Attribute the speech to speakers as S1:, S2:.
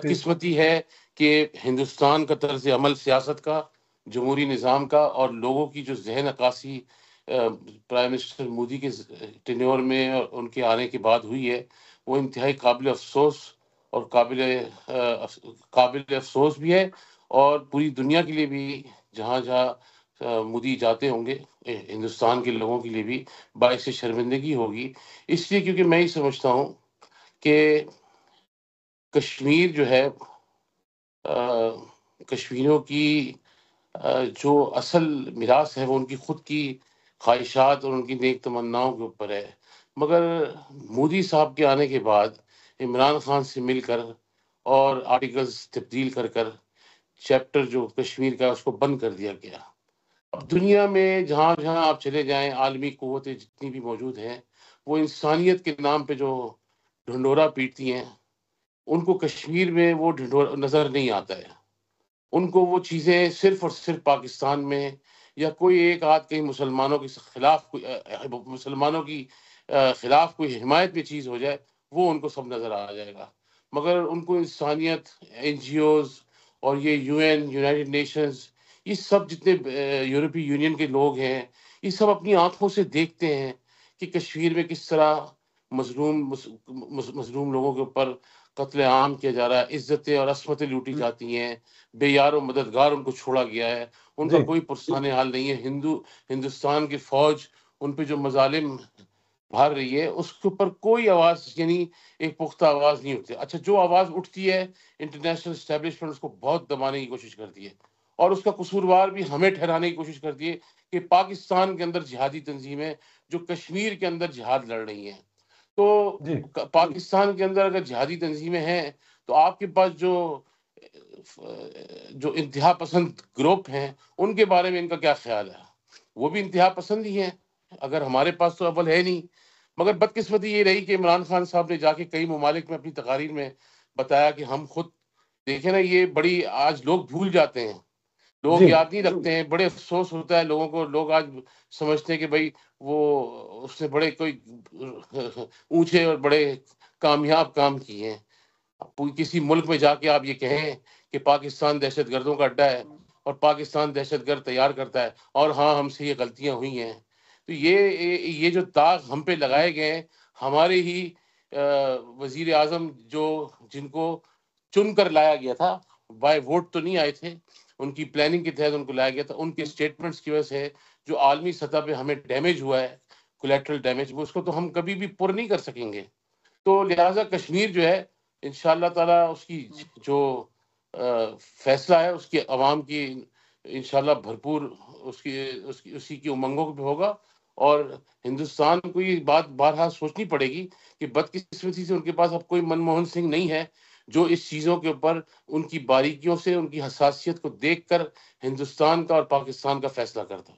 S1: بدقسمتی ہے کہ ہندوستان کا طرز عمل سیاست کا، جمہوری نظام کا اور لوگوں کی جو ذہن عکاسی پرائم منسٹر مودی کے ٹینیور میں اور ان کے آنے کے بعد ہوئی ہے، وہ انتہائی قابل افسوس اور قابل افسوس بھی ہے، اور پوری دنیا کے لیے بھی، جہاں جہاں مودی جاتے ہوں گے، ہندوستان کے لوگوں کے لیے بھی باعث شرمندگی ہوگی، اس لیے کیونکہ میں یہ سمجھتا ہوں کہ کشمیر جو ہے، کشمیریوں کی جو اصل میراث ہے وہ ان کی خود کی خواہشات اور ان کی نیک تمناؤں کے اوپر ہے، مگر مودی صاحب کے آنے کے بعد عمران خان سے مل کر اور آرٹیکلز تبدیل کر کر چیپٹر جو کشمیر کا اس کو بند کر دیا گیا۔ اب دنیا میں جہاں جہاں آپ چلے جائیں، عالمی قوتیں جتنی بھی موجود ہیں، وہ انسانیت کے نام پہ جو ڈھنڈورا پیٹتی ہیں، ان کو کشمیر میں وہ ڈھنڈورا نظر نہیں آتا ہے۔ ان کو وہ چیزیں صرف اور صرف پاکستان میں یا کوئی ایک آدھ کہیں مسلمانوں کے خلاف مسلمانوں کی خلاف کوئی حمایت میں چیز ہو جائے، وہ ان کو سب نظر آ جائے گا، مگر ان کو انسانیت، این جی اوز اور یہ یو این، یونائٹڈ نیشنز، یہ سب جتنے یورپی یونین کے لوگ ہیں، یہ سب اپنی آنکھوں سے دیکھتے ہیں کہ کشمیر میں کس طرح مظلوم لوگوں کے اوپر قتل عام کیا جا رہا ہے، عزتیں اور عصمتیں لوٹی جاتی ہیں، بے یار و مددگار ان کو چھوڑا گیا ہے، ان کا
S2: جی
S1: کوئی پرسان حال نہیں ہے، ہندوستان کی فوج ان پہ جو مظالم بھاگ رہی ہے اس کے اوپر کوئی آواز، یعنی ایک پختہ آواز نہیں اٹھتی۔ اچھا، جو آواز اٹھتی ہے انٹرنیشنل اسٹیبلشمنٹ اس کو بہت دبانے کی کوشش کرتی ہے، اور اس کا قصوروار بھی ہمیں ٹھہرانے کی کوشش کرتی ہے کہ پاکستان کے اندر جہادی تنظیمیں جو کشمیر کے اندر جہاد لڑ رہی ہیں۔ تو
S2: جی
S1: پاکستان کے اندر اگر جہادی تنظیمیں ہیں تو آپ کے پاس جو انتہا پسند گروپ ہیں، ان کے بارے میں ان کا کیا خیال ہے؟ وہ بھی انتہا پسند ہی ہیں، اگر ہمارے پاس تو اول ہے نہیں۔ مگر بدقسمتی یہ رہی کہ عمران خان صاحب نے جا کے کئی ممالک میں اپنی تقاریر میں بتایا کہ ہم خود دیکھیں نا، یہ بڑی آج لوگ بھول جاتے ہیں، لوگ
S2: جی
S1: یاد نہیں رکھتے ہیں، بڑے افسوس ہوتا ہے لوگوں کو، لوگ آج سمجھتے ہیں کہ بھائی وہ اس نے بڑے کوئی اونچے اور بڑے کامیاب کام کیے ہیں۔ کسی ملک میں جا کے آپ یہ کہیں کہ پاکستان دہشت گردوں کا اڈا ہے اور پاکستان دہشت گرد تیار کرتا ہے، اور ہاں ہم سے یہ غلطیاں ہوئی ہیں، تو یہ جو داغ ہم پہ لگائے گئے ہیں، ہمارے ہی وزیر اعظم جن کو چن کر لایا گیا تھا، بائی ووٹ تو نہیں آئے تھے، ان کی پلاننگ کے تحت ان کو لایا گیا تھا، ان کے سٹیٹمنٹس کی وجہ سے جو عالمی سطح پہ ہمیں ڈیمیج ہوا ہے، کولیٹرل ڈیمیج، اس کو تو ہم کبھی بھی پر نہیں کر سکیں گے۔ تو لہٰذا کشمیر جو ہے، انشاءاللہ تعالیٰ اس کی جو فیصلہ ہے اس کی عوام کی انشاءاللہ بھرپور اسی کی امنگوں پہ ہوگا، اور ہندوستان کو یہ بات بارہا سوچنی پڑے گی کہ بدقسمتی سے ان کے پاس اب کوئی منموہن سنگھ نہیں ہے جو اس چیزوں کے اوپر ان کی باریکیوں سے، ان کی حساسیت کو دیکھ کر ہندوستان کا اور پاکستان کا فیصلہ کرتا۔